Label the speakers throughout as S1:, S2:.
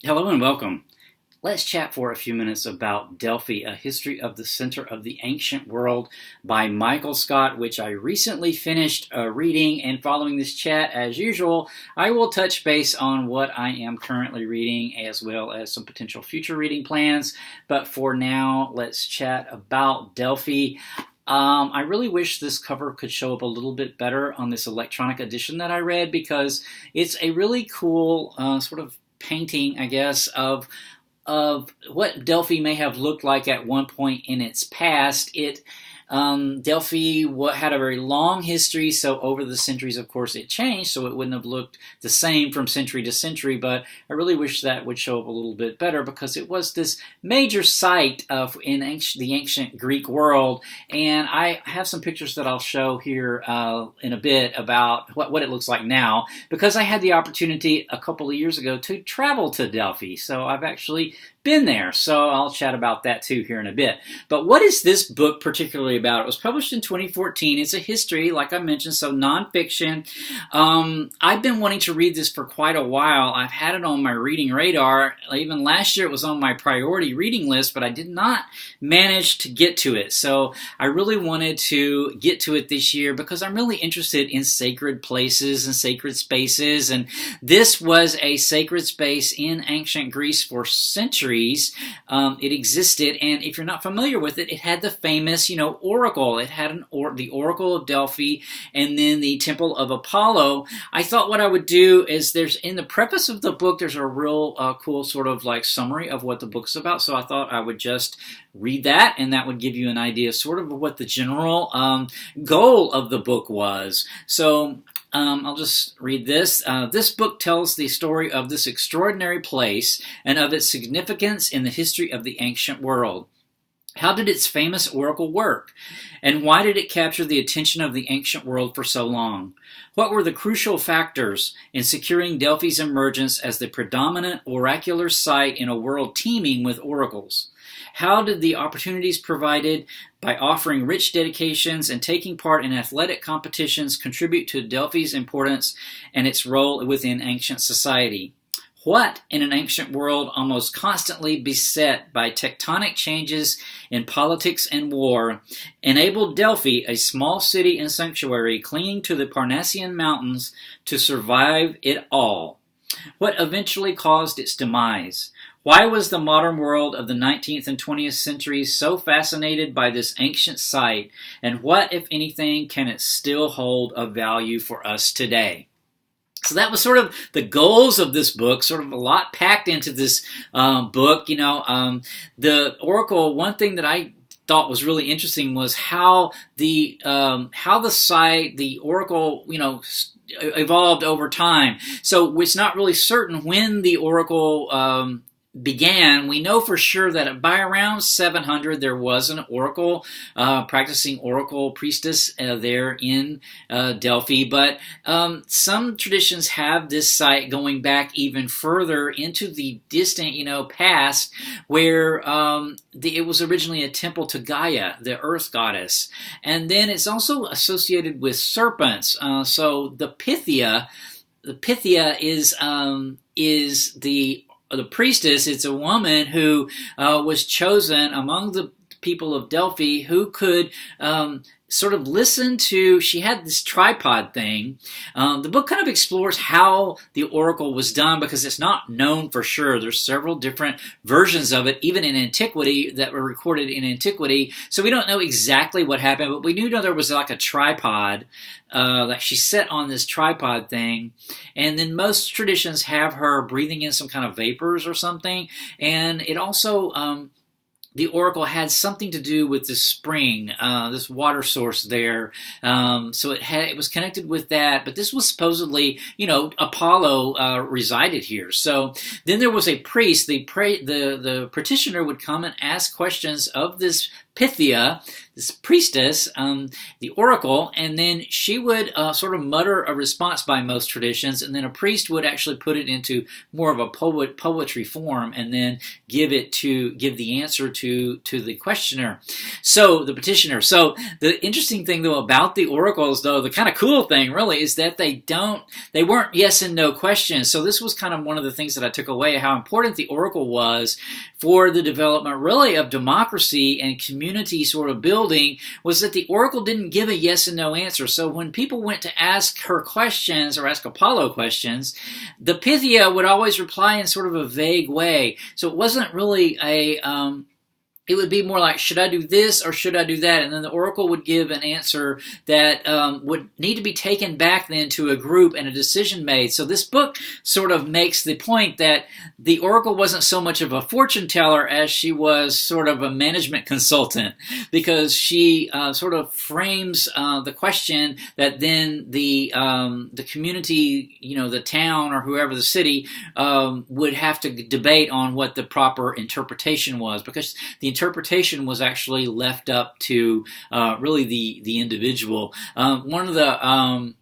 S1: Hello and welcome. Let's chat for a few minutes about Delphi, A History of the Center of the Ancient World by Michael Scott, which I recently finished reading. And following this chat, as usual, I will touch base on what I am currently reading as well as some potential future reading plans. But for now, let's chat about Delphi. I really wish this cover could show up a little bit better on this electronic edition that I read, because it's a really cool sort of painting, I guess, of what Delphi may have looked like at one point in its past. Delphi had a very long history, so over the centuries, of course, it changed, so it wouldn't have looked the same from century to century, but I really wish that would show up a little bit better, because it was this major site in the ancient Greek world, and I have some pictures that I'll show here in a bit about what it looks like now, because I had the opportunity a couple of years ago to travel to Delphi, so I've actually been there, so I'll chat about that too here in a bit. But what is this book particularly about? It was published in 2014. It's a history, like I mentioned, so nonfiction. I've been wanting to read this for quite a while. I've had it on my reading radar. Even last year it was on my priority reading list, but I did not manage to get to it. So I really wanted to get to it this year because I'm really interested in sacred places and sacred spaces, and this was a sacred space in ancient Greece for centuries. It existed, and if you're not familiar with it, it had the famous, oracle. It had the Oracle of Delphi, and then the Temple of Apollo. I thought what I would do is, in the preface of the book, there's a real cool sort of like summary of what the book's about. So I thought I would just read that, and that would give you an idea sort of what the general goal of the book was. So I'll just read this. This book tells the story of this extraordinary place and of its significance in the history of the ancient world. How did its famous oracle work? And why did it capture the attention of the ancient world for so long? What were the crucial factors in securing Delphi's emergence as the predominant oracular site in a world teeming with oracles? How did the opportunities provided by offering rich dedications and taking part in athletic competitions contribute to Delphi's importance and its role within ancient society? What, in an ancient world almost constantly beset by tectonic changes in politics and war, enabled Delphi, a small city and sanctuary clinging to the Parnassian mountains, to survive it all? What eventually caused its demise? Why was the modern world of the 19th and 20th centuries so fascinated by this ancient site, and what, if anything, can it still hold of value for us today? So that was sort of the goals of this book, sort of a lot packed into this book. The Oracle, one thing that I thought was really interesting was how the site, the Oracle, evolved over time. So it's not really certain when the Oracle began. We know for sure that by around 700 there was an oracle, practicing oracle priestess there in Delphi, but some traditions have this site going back even further into the distant, past, where it was originally a temple to Gaia, the earth goddess, and then it's also associated with serpents. So the Pythia is the priestess. It's a woman who was chosen among the people of Delphi who could sort of listen to. She had this tripod thing. The book kind of explores how the oracle was done, because it's not known for sure. There's several different versions of it, even in antiquity, that were recorded in antiquity. So we don't know exactly what happened, but we do know there was like a tripod that she sat on this tripod thing, and then most traditions have her breathing in some kind of vapors or something, and it also the oracle had something to do with this spring, this water source there. So it was connected with that. But this was supposedly, Apollo resided here. So then there was a priest. The petitioner would come and ask questions of this Pythia, this priestess, the oracle, and then she would sort of mutter a response by most traditions, and then a priest would actually put it into more of a poetry form, and then give the answer to the questioner, so the petitioner. So the interesting thing though about the oracles, though, the kind of cool thing really is that they weren't yes and no questions. So this was kind of one of the things that I took away, how important the oracle was for the development really of democracy and community sort of building, was that the oracle didn't give a yes and no answer. So when people went to ask her questions or ask Apollo questions, the Pythia would always reply in sort of a vague way. So it wasn't really it would be more like, should I do this or should I do that? And then the oracle would give an answer that would need to be taken back then to a group and a decision made. So this book sort of makes the point that the oracle wasn't so much of a fortune teller as she was sort of a management consultant, because she sort of frames the question that then the community, the town or whoever, the city, would have to debate on what the proper interpretation was, because the interpretation was actually left up to really the individual. One of the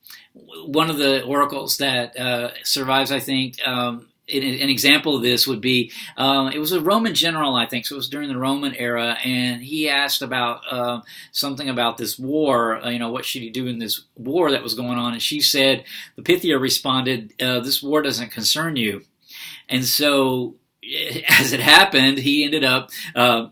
S1: oracles that survives, I think, an example of this would be, it was a Roman general, I think, so it was during the Roman era, and he asked about something about this war, what should he do in this war that was going on, and she said, the Pythia responded, this war doesn't concern you. And so, as it happened, he ended up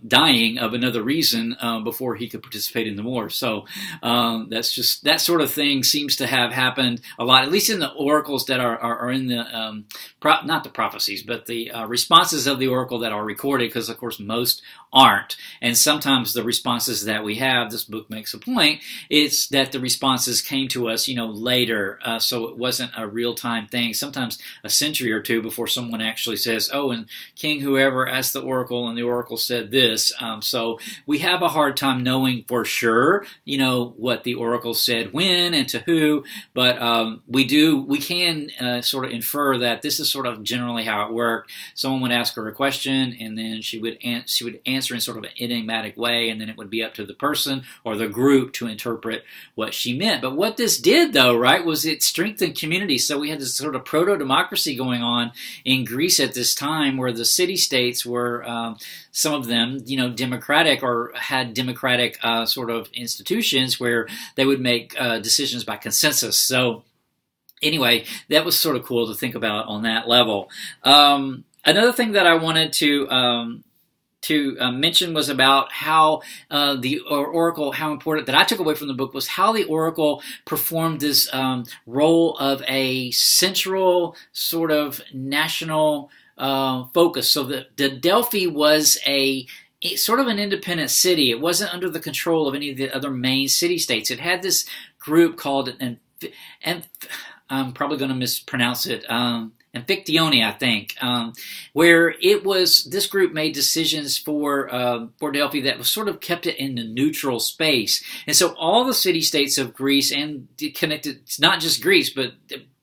S1: dying of another reason before he could participate in the war. So that's just, that sort of thing seems to have happened a lot, at least in the oracles that are in the, not the prophecies, but the responses of the oracle that are recorded, because of course most aren't. And sometimes the responses that we have, this book makes a point, it's that the responses came to us, later. So it wasn't a real-time thing, sometimes a century or two before someone actually says, oh, and King whoever asked the oracle, and the oracle said this. So we have a hard time knowing for sure, what the oracle said when and to who, but we can sort of infer that this is sort of generally how it worked. Someone would ask her a question, and then she would answer in sort of an enigmatic way, and then it would be up to the person or the group to interpret what she meant. But what this did, though, right, was it strengthened community. So we had this sort of proto-democracy going on in Greece at this time, where the city-states were, some of them, democratic, or had democratic sort of institutions where they would make decisions by consensus. So anyway, that was sort of cool to think about on that level. Another thing that I wanted to mention was about how the oracle, how important that I took away from the book was how the oracle performed this role of a central sort of national focus. So the Delphi was sort of an independent city. It wasn't under the control of any of the other main city-states. It had this group called, and I'm probably going to mispronounce it, Amphictyony, I think, where this group made decisions for Delphi that was sort of kept it in the neutral space. And so all the city-states of Greece, and connected, it's not just Greece, but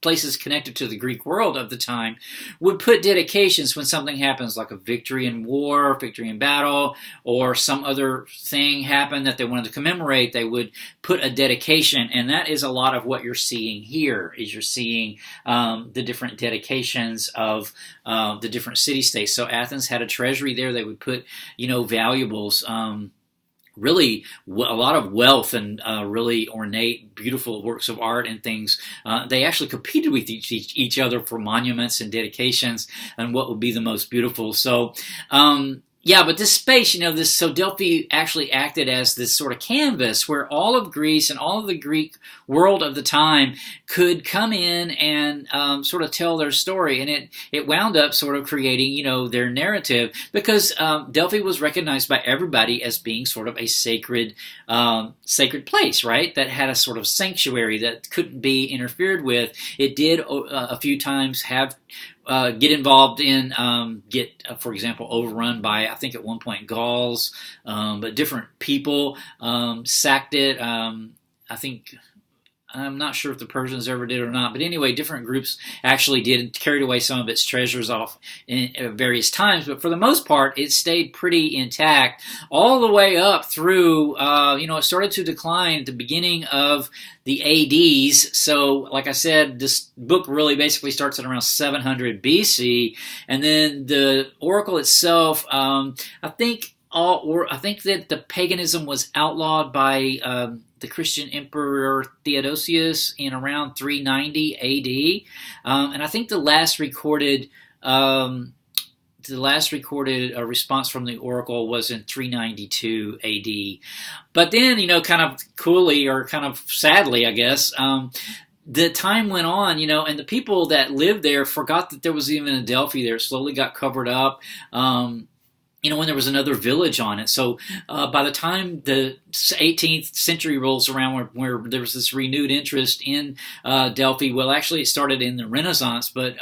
S1: places connected to the Greek world of the time, would put dedications when something happens, like a victory in war, victory in battle, or some other thing happened that they wanted to commemorate. They would put a dedication, and that is a lot of what you're seeing here, is you're seeing the different dedications of the different city-states. So Athens had a treasury there. They would put, valuables, really a lot of wealth, and really ornate, beautiful works of art and things. They actually competed with each other for monuments and dedications and what would be the most beautiful. So yeah, but this space, so Delphi actually acted as this sort of canvas where all of Greece and all of the Greek world of the time could come in and sort of tell their story. And it wound up sort of creating, their narrative, because Delphi was recognized by everybody as being sort of a sacred place, right? That had a sort of sanctuary that couldn't be interfered with. It did a few times have get involved in, for example, overrun by, I think at one point, Gauls, but different people sacked it. I think I'm not sure if the Persians ever did or not, but anyway, different groups actually carried away some of its treasures off at various times. But for the most part, it stayed pretty intact all the way up through. It started to decline at the beginning of the ADs. So, like I said, this book really basically starts at around 700 BC, and then the oracle itself. I think that the paganism was outlawed by the Christian Emperor Theodosius in around 390 AD, and I think the last recorded response from the oracle was in 392 AD. But then, kind of coolly or kind of sadly, I guess, the time went on, and the people that lived there forgot that there was even a Delphi there. It slowly got covered up. When there was another village on it. So by the time the 18th century rolls around, where there was this renewed interest in Delphi, well, actually it started in the Renaissance, but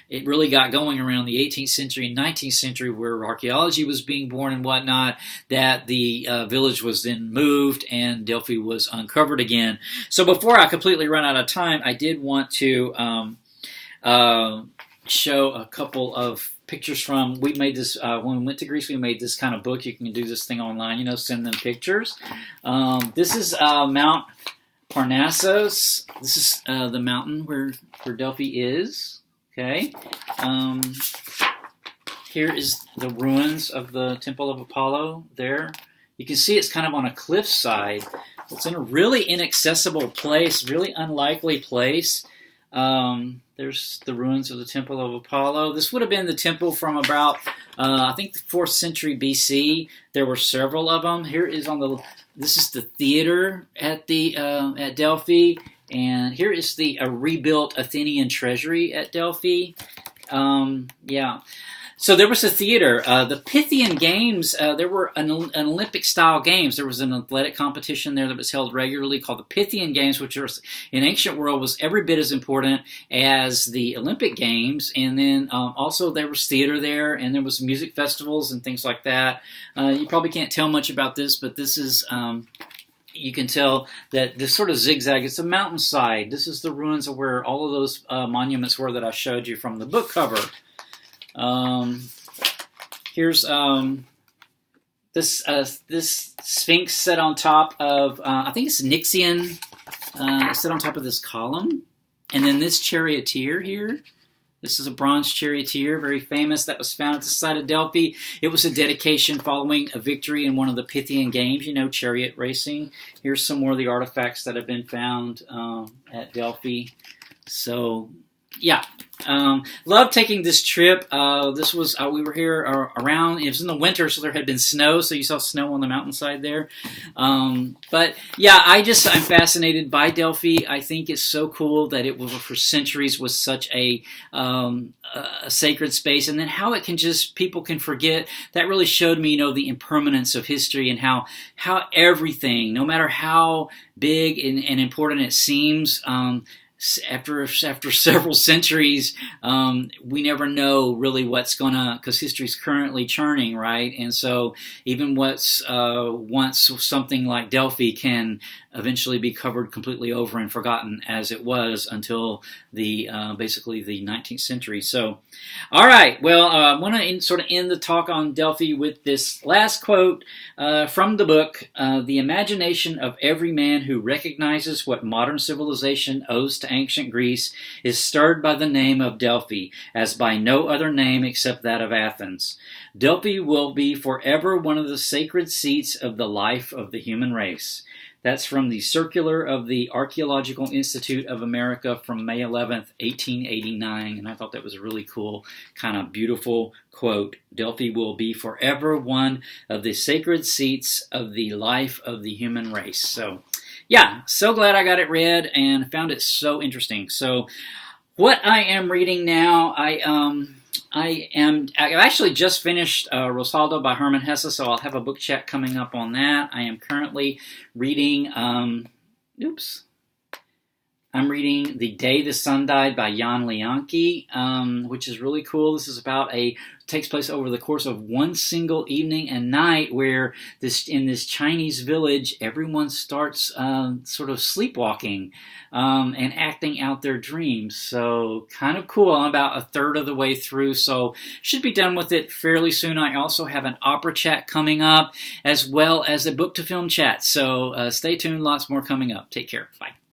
S1: it really got going around the 18th century and 19th century, where archaeology was being born and whatnot, that the village was then moved and Delphi was uncovered again. So before I completely run out of time, I did want to show a couple of pictures we made this, when we went to Greece, we made this kind of book. You can do this thing online, send them pictures. This is Mount Parnassus. This is the mountain where Delphi is. Okay. Here is the ruins of the Temple of Apollo there. You can see it's kind of on a cliffside. It's in a really inaccessible place, really unlikely place. There's the ruins of the Temple of Apollo. This would have been the temple from about, I think, the 4th century BC. There were several of them. This is the theater at Delphi, and here is the rebuilt Athenian treasury at Delphi. So there was a theater. The Pythian Games, there were an Olympic-style games. There was an athletic competition there that was held regularly called the Pythian Games, which in ancient world was every bit as important as the Olympic Games. And then also there was theater there, and there was music festivals and things like that. You probably can't tell much about this, but this is... you can tell that this sort of zigzag, it's a mountainside. This is the ruins of where all of those monuments were that I showed you from the book cover. Here's this Sphinx set on top of, I think it's Nixian, set on top of this column. And then this charioteer here. This is a bronze charioteer, very famous, that was found at the site of Delphi. It was a dedication following a victory in one of the Pythian Games, chariot racing. Here's some more of the artifacts that have been found at Delphi. So, yeah. Love taking this trip. This was, we were here around, it was in the winter, so there had been snow, so you saw snow on the mountainside there. But yeah, I'm fascinated by Delphi. I think it's so cool that it was for centuries was such a sacred space, and then how it can people can forget. That really showed me, the impermanence of history, and how everything, no matter how big and important it seems, after several centuries, we never know really what's because history's currently churning, right? And so even what's once something like Delphi can eventually be covered completely over and forgotten, as it was until basically the 19th century. So, all right, well, I want to sort of end the talk on Delphi with this last quote from the book. The imagination of every man who recognizes what modern civilization owes to ancient Greece is stirred by the name of Delphi, as by no other name except that of Athens. Delphi will be forever one of the sacred seats of the life of the human race. That's from the Circular of the Archaeological Institute of America from May 11th, 1889. And I thought that was a really cool, kind of beautiful quote. Delphi will be forever one of the sacred seats of the life of the human race. So, yeah, so glad I got it read and found it so interesting. So, what I am reading now, I've actually just finished Rosshalde by Hermann Hesse, so I'll have a book chat coming up on that. I am currently reading, I'm reading The Day the Sun Died by Yan Lianke, which is really cool. This is about takes place over the course of one single evening and night where in this Chinese village, everyone starts sort of sleepwalking and acting out their dreams. So kind of cool. I'm about a third of the way through, so should be done with it fairly soon. I also have an opera chat coming up as well as a book to film chat. So stay tuned. Lots more coming up. Take care. Bye.